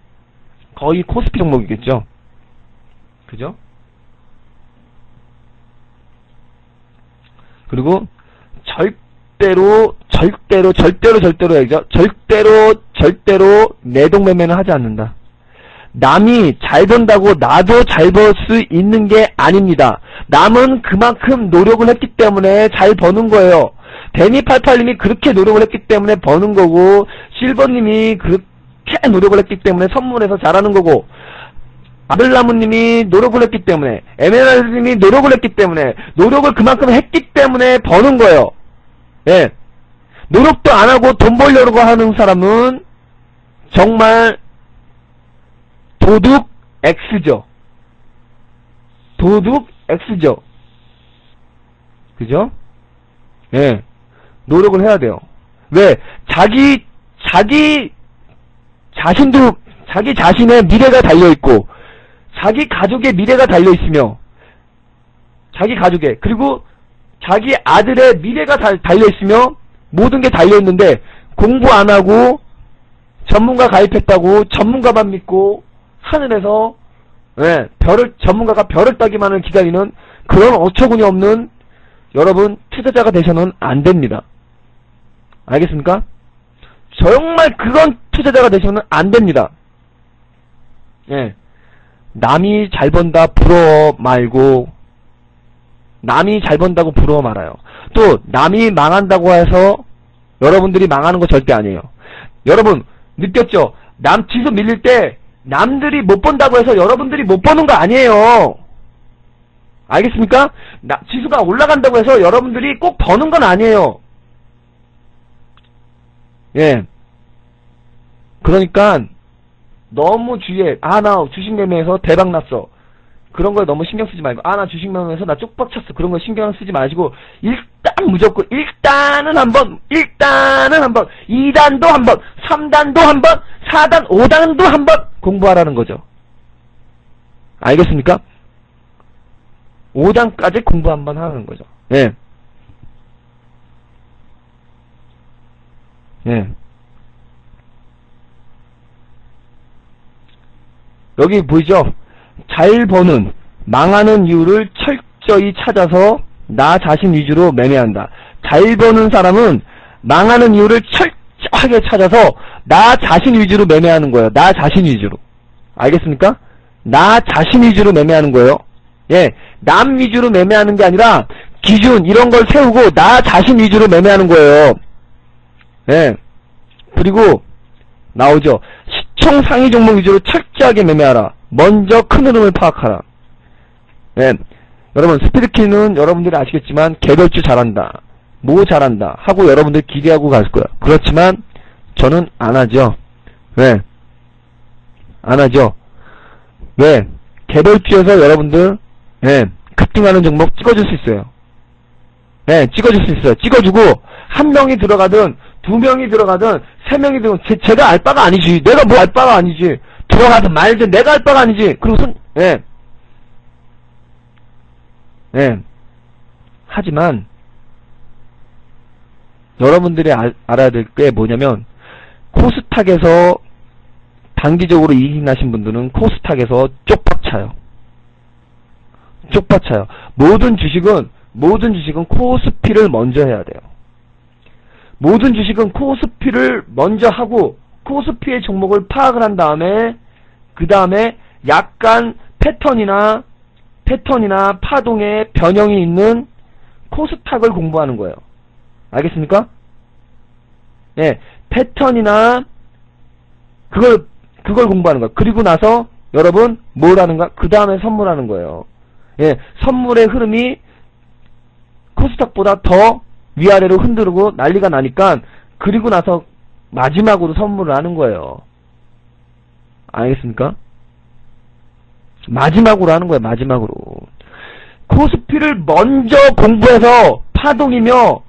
거의 코스피 종목이겠죠. 그죠? 그리고 절대로 얘기죠. 절대로 내동매매는 하지 않는다. 남이 잘 번다고 나도 잘 벌 수 있는 게 아닙니다. 남은 그만큼 노력을 했기 때문에 잘 버는 거예요. 데니88님이 그렇게 노력을 했기 때문에 버는 거고, 실버님이 그렇게 노력을 했기 때문에 선물해서 잘하는 거고, 아벨나무님이 노력을 했기 때문에, 에메랄드님이 노력을 했기 때문에, 노력을 그만큼 했기 때문에 버는 거예요. 예. 노력도 안 하고 돈 벌려고 하는 사람은 정말 도둑 X죠. 도둑 X죠. 그죠? 예. 노력을 해야 돼요. 왜? 자신도 자기 자신의 미래가 달려있고, 자기 가족의 미래가 달려있으며, 자기 가족의, 그리고 자기 아들의 미래가 달려있으며, 모든 게 달려있는데, 공부 안 하고, 전문가 가입했다고, 전문가만 믿고, 하늘에서, 예, 전문가가 별을 따기만을 기다리는 그런 어처구니 없는, 여러분, 투자자가 되셔는 안 됩니다. 알겠습니까? 정말 그런 투자자가 되셔는 안 됩니다. 예. 남이 잘 번다 부러워 말고, 남이 잘 번다고 부러워 말아요. 또 남이 망한다고 해서 여러분들이 망하는 거 절대 아니에요. 여러분 느꼈죠? 남 지수 밀릴 때 남들이 못 번다고 해서 여러분들이 못 버는 거 아니에요. 알겠습니까? 지수가 올라간다고 해서 여러분들이 꼭 버는 건 아니에요. 예. 그러니까 너무 주의해. 나 주식 매매해서 대박 났어. 그런 거에 너무 신경 쓰지 말고, 나 주식 매매해서 나 쪽박 쳤어. 그런 거 신경 쓰지 마시고, 일단 무조건, 일단은 한 번, 2단도 한 번, 3단도 한 번, 4단, 5단도 한 번 공부하라는 거죠. 알겠습니까? 5단까지 공부 한 번 하는 거죠. 예. 예. 여기 보이죠? 잘 버는, 망하는 이유를 철저히 찾아서 나 자신 위주로 매매한다. 잘 버는 사람은 망하는 이유를 철저하게 찾아서 나 자신 위주로 매매하는 거예요. 나 자신 위주로. 알겠습니까? 나 자신 위주로 매매하는 거예요. 예, 남 위주로 매매하는 게 아니라 기준 이런 걸 세우고 나 자신 위주로 매매하는 거예요. 예. 그리고 나오죠. 시총 상위 종목 위주로 철저하게 매매하라. 먼저 큰 흐름을 파악하라. 예. 여러분 스피드키는 여러분들이 아시겠지만 개별주 잘한다, 뭐 잘한다 하고 여러분들 기대하고 갈 거야. 그렇지만 저는 안 하죠. 왜? 안 하죠. 왜? 개별주에서 여러분들 급등하는 종목 찍어줄 수 있어요. 찍어줄 수 있어요. 찍어주고 한 명이 들어가든 두 명이 들어가든 세 명이 들어가든 제가 알 바가 아니지. 내가 뭐 알 바가 아니지. 들어가든 말든 내가 알 바가 아니지. 그리고 하지만 여러분들이 알아야 될 게 뭐냐면, 코스닥에서 단기적으로 이익 나신 분들은 코스닥에서 쪽박 차요. 쪽박 차요. 모든 주식은 코스피를 먼저 해야 돼요. 모든 주식은 코스피를 먼저 하고 코스피의 종목을 파악을 한 다음에 그 다음에 약간 패턴이나 파동의 변형이 있는 코스닥을 공부하는 거예요. 알겠습니까? 예, 패턴이나 그걸 공부하는 거예요. 그리고 나서 여러분 뭘 하는가? 그 다음에 선물하는 거예요. 예, 선물의 흐름이 코스닥보다 더 위아래로 흔들고 난리가 나니까 그리고 나서 마지막으로 선물을 하는 거예요. 알겠습니까? 마지막으로 하는 거예요. 마지막으로. 코스피를 먼저 공부해서 파동이며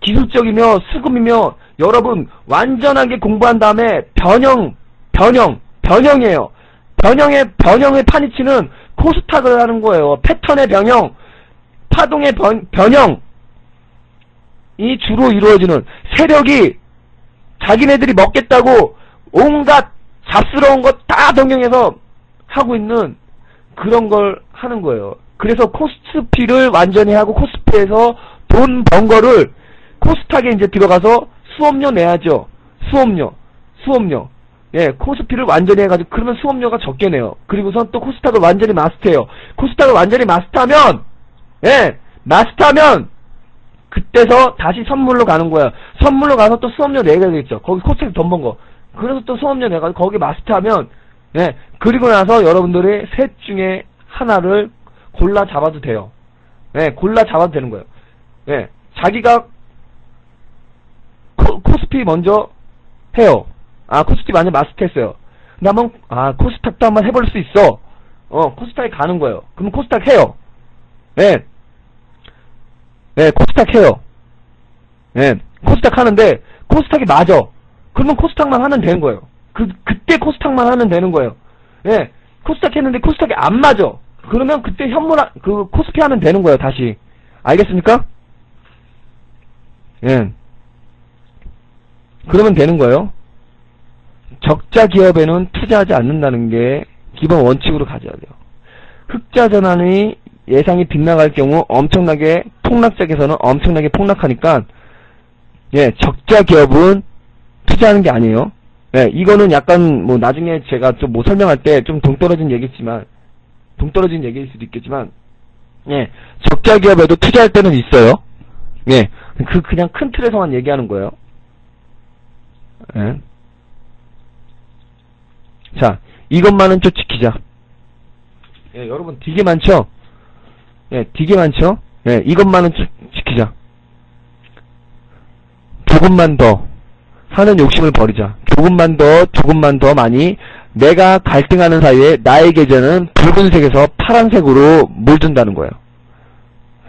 기술적이며 수급이며 여러분 완전하게 공부한 다음에 변형이에요. 변형의 파니치는 코스닥을 하는 거예요. 패턴의 변형, 파동의 변형이 주로 이루어지는, 세력이 자기네들이 먹겠다고 온갖 잡스러운 것 다 변경해서 하고 있는 그런 걸 하는 거예요. 그래서 코스피를 완전히 하고 코스피에서 돈 번 거를 코스닥에 이제 들어가서 수업료 내야죠. 수업료. 예, 코스피를 완전히 해가지고 그러면 수업료가 적게 내요. 그리고선 또 코스닥을 완전히 마스터해요. 코스닥을 완전히 마스터하면 그때서 다시 선물로 가는 거야. 선물로 가서 또 수업료 내야 되겠죠. 거기 코스닥 돈 번 거. 그래서 또 수업료 내가지고 거기 마스터하면, 그리고 나서 여러분들이 셋 중에 하나를 골라 잡아도 돼요. 골라 잡아도 되는 거예요. 자기가 코스피 먼저 해요. 코스피 완전 마스터했어요. 근데 한번 코스닥도 한번 해볼 수 있어. 코스닥에 가는 거예요. 그럼 코스닥 해요. 코스닥 해요. 코스닥 하는데 코스닥이 맞아. 그러면 코스닥만 하면 되는 거예요. 그때 코스닥만 하면 되는 거예요. 예. 코스닥 했는데 코스닥이 안 맞아. 그러면 그때 코스피 하면 되는 거예요, 다시. 알겠습니까? 예. 그러면 되는 거예요. 적자 기업에는 투자하지 않는다는 게 기본 원칙으로 가져야 돼요. 흑자 전환이 예상이 빗나갈 경우 엄청나게 폭락작에서는 엄청나게 폭락하니까 예, 적자 기업은 투자하는 게 아니에요. 예, 이거는 약간 뭐 나중에 제가 좀 뭐 설명할 때 좀 동떨어진 얘기일 수도 있겠지만 예, 적자 기업에도 투자할 때는 있어요. 예, 그냥 큰 틀에서만 얘기하는 거예요. 예. 자, 이것만은 좀 지키자. 예, 여러분 되게 많죠? 예, 되게 많죠? 예, 이것만은 지키자. 조금만 더 하는 욕심을 버리자. 조금만 더 많이 내가 갈등하는 사이에 나의 계좌는 붉은색에서 파란색으로 물든다는 거예요.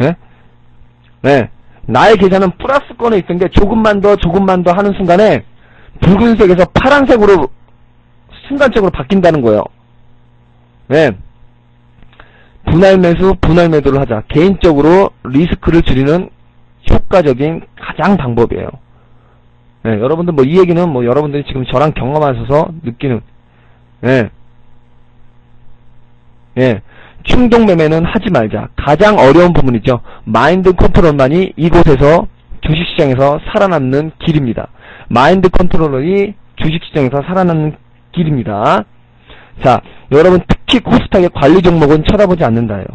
예? 네. 나의 계좌는 플러스권에 있던 게 조금만 더 하는 순간에 붉은색에서 파란색으로 순간적으로 바뀐다는 거예요. 네. 분할 매수, 분할 매도를 하자. 개인적으로 리스크를 줄이는 효과적인 가장 방법이에요. 네, 여러분들 뭐 이 얘기는 뭐 여러분들이 지금 저랑 경험하셔서 느끼는 충동 매매는 하지 말자. 가장 어려운 부분이죠. 마인드 컨트롤만이 이곳에서 주식시장에서 살아남는 길입니다. 마인드 컨트롤이 주식시장에서 살아남는 길입니다. 자, 여러분 특히 코스닥의 관리 종목은 쳐다보지 않는다예요.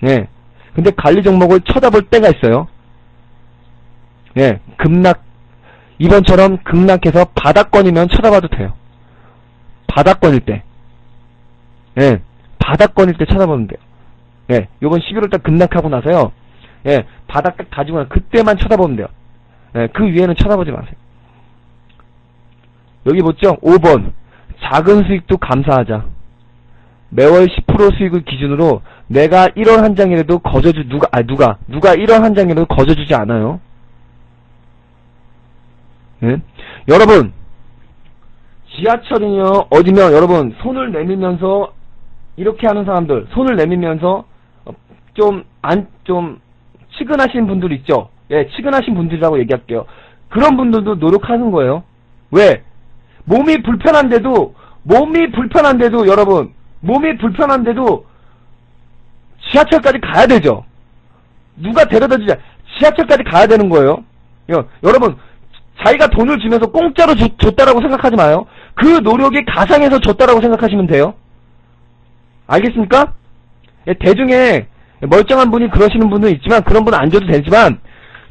예. 근데 관리 종목을 쳐다볼 때가 있어요. 예. 이번처럼 급락해서 바닥권이면 쳐다봐도 돼요. 바닥권일 때. 예. 바닥권일 때 쳐다보면 돼요. 예. 요번 11월달 급락하고 나서요. 예. 바닥 딱 다지고 나서 그때만 쳐다보면 돼요. 예. 그 위에는 쳐다보지 마세요. 여기 보죠? 5번. 작은 수익도 감사하자. 매월 10% 수익을 기준으로 내가 1원 한 장이라도 누가 1원 한 장이라도 거저주지 않아요. 예? 여러분, 지하철이요, 어디면 여러분, 손을 내밀면서, 이렇게 하는 사람들, 손을 내밀면서, 좀 치근하신 분들 있죠? 예, 치근하신 분들이라고 얘기할게요. 그런 분들도 노력하는 거예요. 왜? 몸이 불편한데도 여러분, 몸이 불편한데도 지하철까지 가야 되죠. 누가 데려다 주자. 지하철까지 가야 되는 거예요. 여러분, 자기가 돈을 주면서 공짜로 줬다라고 생각하지 마요. 그 노력이 가상해서 줬다라고 생각하시면 돼요. 알겠습니까? 예, 대중에 멀쩡한 분이 그러시는 분은 있지만 그런 분은 안 줘도 되지만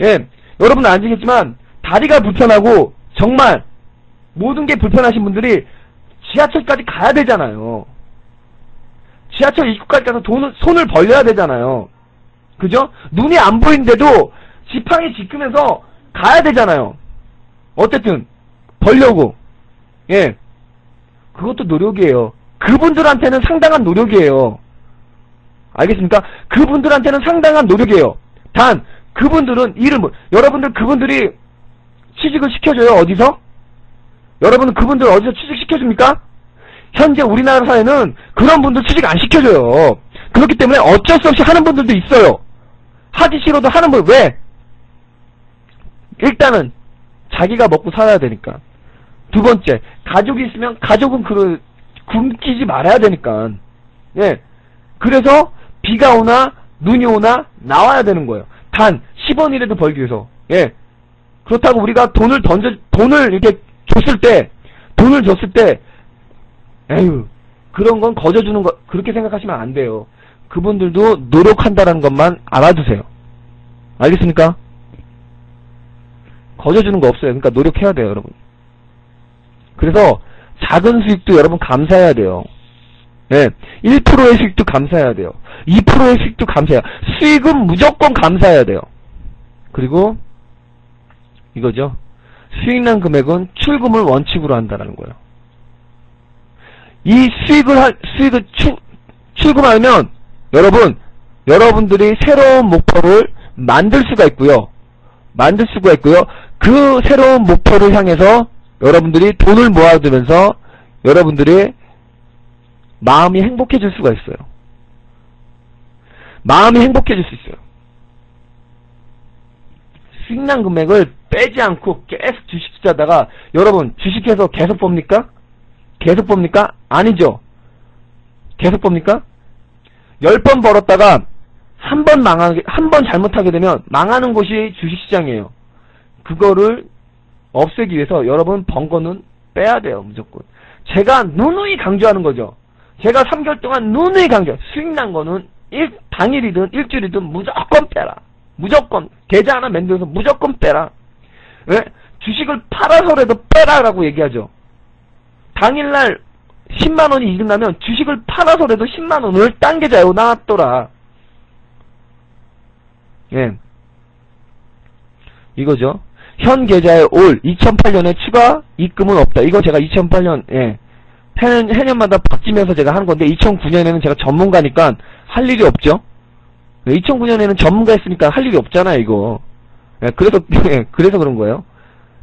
예, 여러분은 아시겠지만 다리가 불편하고 정말 모든 게 불편하신 분들이 지하철까지 가야 되잖아요. 지하철 입구까지 가서 손을 벌려야 되잖아요. 그죠? 눈이 안 보이는데도 지팡이 짚으면서 가야 되잖아요. 어쨌든 벌려고. 예, 그것도 노력이에요. 그분들한테는 상당한 노력이에요. 알겠습니까? 그분들한테는 상당한 노력이에요. 단 그분들은 여러분들 그분들이 취직을 시켜줘요. 어디서? 여러분은 그분들 어디서 취직시켜줍니까? 현재 우리나라 사회는 그런 분들 취직 안 시켜줘요. 그렇기 때문에 어쩔 수 없이 하는 분들도 있어요. 하기 싫어도 하는 분. 왜? 일단은 자기가 먹고 살아야 되니까. 두 번째, 가족이 있으면 가족은 굶기지 말아야 되니까. 예. 그래서 비가 오나 눈이 오나 나와야 되는 거예요. 단 10원이라도 벌기 위해서. 예. 그렇다고 우리가 돈을 이렇게 줬을 때 에휴, 그런 건 거저주는 거, 그렇게 생각하시면 안 돼요. 그분들도 노력한다는 것만 알아두세요. 알겠습니까? 거저주는 거 없어요. 그러니까 노력해야 돼요, 여러분. 그래서 작은 수익도 여러분 감사해야 돼요. 네, 1%의 수익도 감사해야 돼요. 2%의 수익도 감사해요. 수익은 무조건 감사해야 돼요. 그리고 이거죠. 수익난 금액은 출금을 원칙으로 한다는 거예요. 이 수익을 출금하면 여러분들이 새로운 목표를 만들 수가 있고요. 그 새로운 목표를 향해서 여러분들이 돈을 모아두면서 여러분들의 마음이 행복해질 수가 있어요. 마음이 행복해질 수 있어요. 수익난 금액을 빼지 않고 계속 주식 투자하다가 여러분 주식해서 계속 봅니까? 계속 봅니까? 아니죠. 계속 봅니까? 10번 벌었다가 한 번 잘못하게 되면 망하는 곳이 주식시장이에요. 그거를 없애기 위해서 여러분 번 거는 빼야 돼요. 무조건. 제가 누누이 강조하는 거죠. 제가 3개월 동안 누누이 강조. 수익난 거는 당일이든 일주일이든 무조건 빼라. 무조건. 계좌 하나 만들어서 무조건 빼라. 왜? 주식을 팔아서라도 빼라라고 얘기하죠. 당일날 10만원이 이익 나면 주식을 팔아서라도 10만원을 딴 계좌에 놔둬라. 예. 이거죠. 현 계좌에 올 2008년에 추가 입금은 없다. 이거 제가 2008년, 예. 해년마다 바뀌면서 제가 하는 건데, 2009년에는 제가 전문가니까 할 일이 없죠. 2009년에는 전문가 했으니까 할 일이 없잖아요, 이거. 예, 그래서, 예, 그래서 그런 거예요.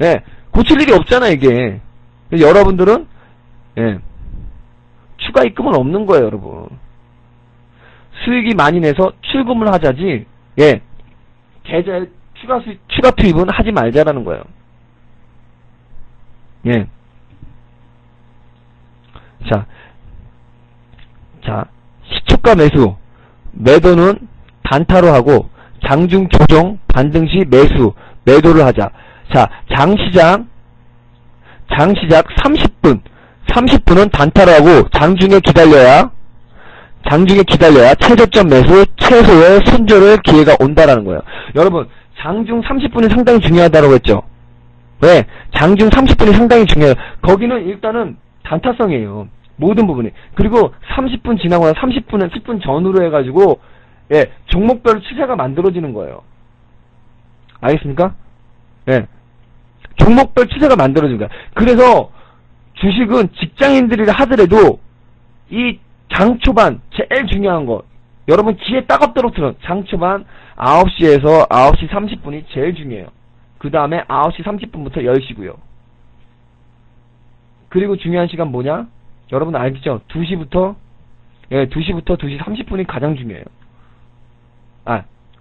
예, 고칠 일이 없잖아, 이게. 여러분들은, 예, 추가 입금은 없는 거예요, 여러분. 수익이 많이 내서 출금을 하자지, 예, 계좌에 추가 투입은 하지 말자라는 거예요. 예. 자, 시초가 매수. 매도는 단타로 하고, 장중 조정, 반등 시 매수, 매도를 하자. 자, 장시작 30분. 30분은 단타로 하고, 장중에 기다려야 최저점 매수, 최소의 손절을 기회가 온다라는 거예요. 여러분, 장중 30분이 상당히 중요하다고 했죠. 왜? 장중 30분이 상당히 중요해요. 거기는 일단은 단타성이에요. 모든 부분이. 그리고 30분 지나고 나서 30분은 10분 전후로 해가지고, 예, 종목별 추세가 만들어지는 거예요. 알겠습니까? 예. 종목별 추세가 만들어지는 거예요. 그래서 주식은 직장인들이 하더라도 이 장초반 제일 중요한 거, 여러분 귀에 따갑도록 들은 장초반 9시에서 9시 30분이 제일 중요해요. 그 다음에 9시 30분부터 10시고요. 그리고 중요한 시간 뭐냐? 여러분 알겠죠? 2시부터 2시 30분이 가장 중요해요.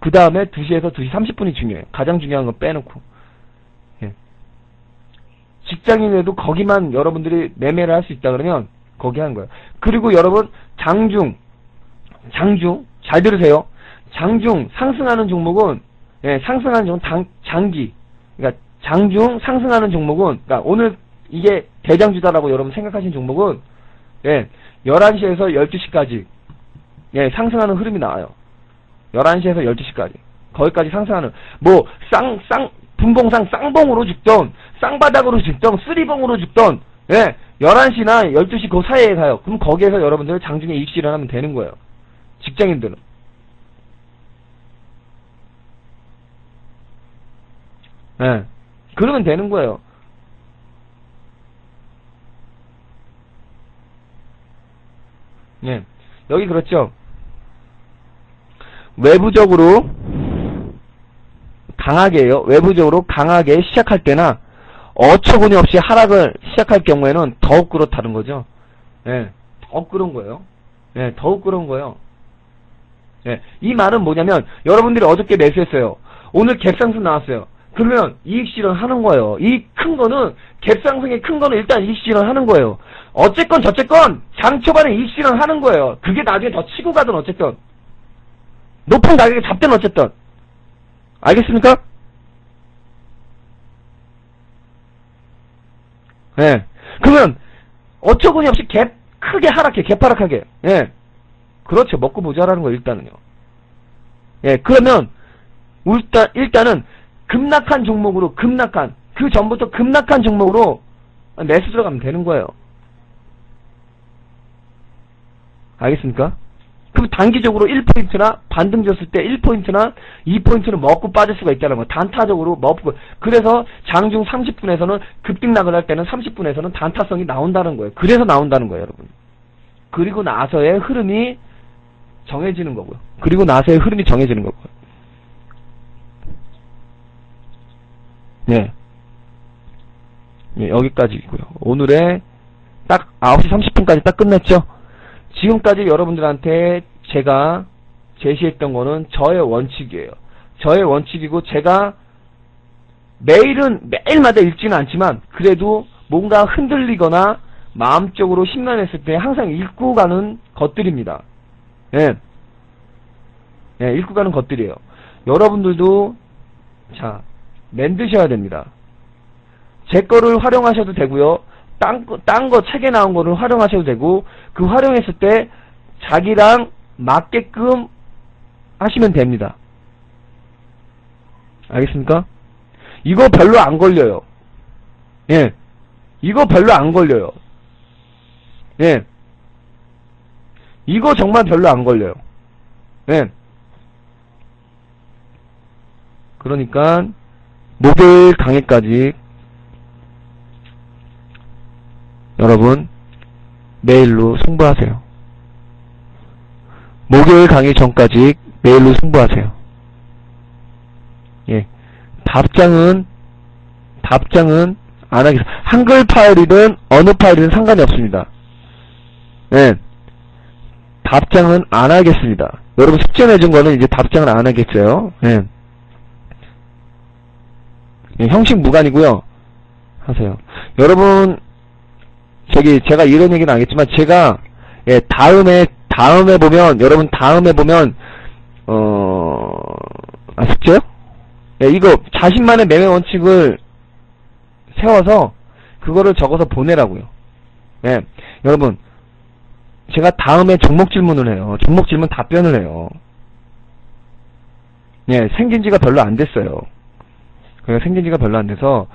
그 다음에 2시에서 2시 30분이 중요해요. 가장 중요한 건 빼놓고. 예. 직장인에도 거기만 여러분들이 매매를 할 수 있다 그러면 거기 하는 거예요. 그리고 여러분 장중 잘 들으세요. 장중 상승하는 종목은, 예, 상승하는 종목은 장기. 그러니까 장중 상승하는 종목은, 그러니까 오늘 이게 대장주다라고 여러분 생각하시는 종목은, 예, 11시에서 12시까지, 예, 상승하는 흐름이 나와요. 11시에서 12시까지. 거기까지 상승하는, 뭐, 분봉상 쌍봉으로 죽던, 쌍바닥으로 죽던, 쓰리봉으로 죽던, 예, 11시나 12시 그 사이에 가요. 그럼 거기에서 여러분들 장중에 입시를 하면 되는 거예요. 직장인들은. 예, 그러면 되는 거예요. 예, 여기 그렇죠. 외부적으로 강하게 시작할 때나 어처구니 없이 하락을 시작할 경우에는 더욱 그렇다는 거죠. 예, 더욱 그런 거예요. 예, 더욱 그런 거예요. 예, 이 말은 뭐냐면 여러분들이 어저께 매수했어요. 오늘 갭상승 나왔어요. 그러면 이익 실현하는 거예요. 이 큰 거는, 갭상승의 큰 거는 일단 이익 실현하는 거예요. 어쨌건 저쨌건 장 초반에 이익 실현하는 거예요. 그게 나중에 더 치고 가든 어쨌든 높은 가격에 잡든 어쨌든. 알겠습니까? 예. 그러면 어처구니 없이 크게 하락해, 갭하락하게. 예. 그렇죠. 먹고 모자라는 거예요, 일단은요. 예. 그러면 일단은 급락한 종목으로, 그 전부터 급락한 종목으로 매수 들어가면 되는 거예요. 알겠습니까? 그럼 단기적으로 1포인트나 반등 줬을 때 1포인트나 2포인트는 먹고 빠질 수가 있다는 거예요. 단타적으로 먹고. 그래서 장중 30분에서는 급등락을 할 때는 30분에서는 단타성이 나온다는 거예요. 그래서 나온다는 거예요, 여러분. 그리고 나서의 흐름이 정해지는 거고요. 네. 예, 여기까지고요. 오늘의 딱 9시 30분까지 딱 끝냈죠? 지금까지 여러분들한테 제가 제시했던 거는 저의 원칙이에요. 저의 원칙이고 제가 매일마다 읽지는 않지만 그래도 뭔가 흔들리거나 마음적으로 심란했을 때 항상 읽고 가는 것들입니다. 예. 예, 읽고 가는 것들이에요. 여러분들도 자, 만드셔야 됩니다. 제 거를 활용하셔도 되고요. 딴 거 책에 나온 거를 활용하셔도 되고 그 활용했을 때 자기랑 맞게끔 하시면 됩니다. 알겠습니까? 이거 별로 안 걸려요. 예. 이거 별로 안 걸려요. 예. 이거 정말 별로 안 걸려요. 예. 그러니까 목요일 강의까지 여러분 메일로 승부하세요. 목요일 강의 전까지 메일로 승부하세요. 예. 답장은 안 하겠습니다. 한글 파일이든 어느 파일이든 상관이 없습니다. 예. 답장은 안 하겠습니다. 여러분 숙제 내준 거는 이제 답장을 안 하겠어요. 예. 예, 형식 무관이고요. 하세요. 여러분 제가 이런 얘기는 안 하겠지만 제가 예, 다음에 보면 여러분 다음에 보면 숙제요? 예, 이거 자신만의 매매 원칙을 세워서 그거를 적어서 보내라고요. 예, 여러분 제가 다음에 종목 질문을 해요. 종목 질문 답변을 해요. 예, 생긴 지가 별로 안 됐어요. 그러니까 생긴 지가 별로 안 돼서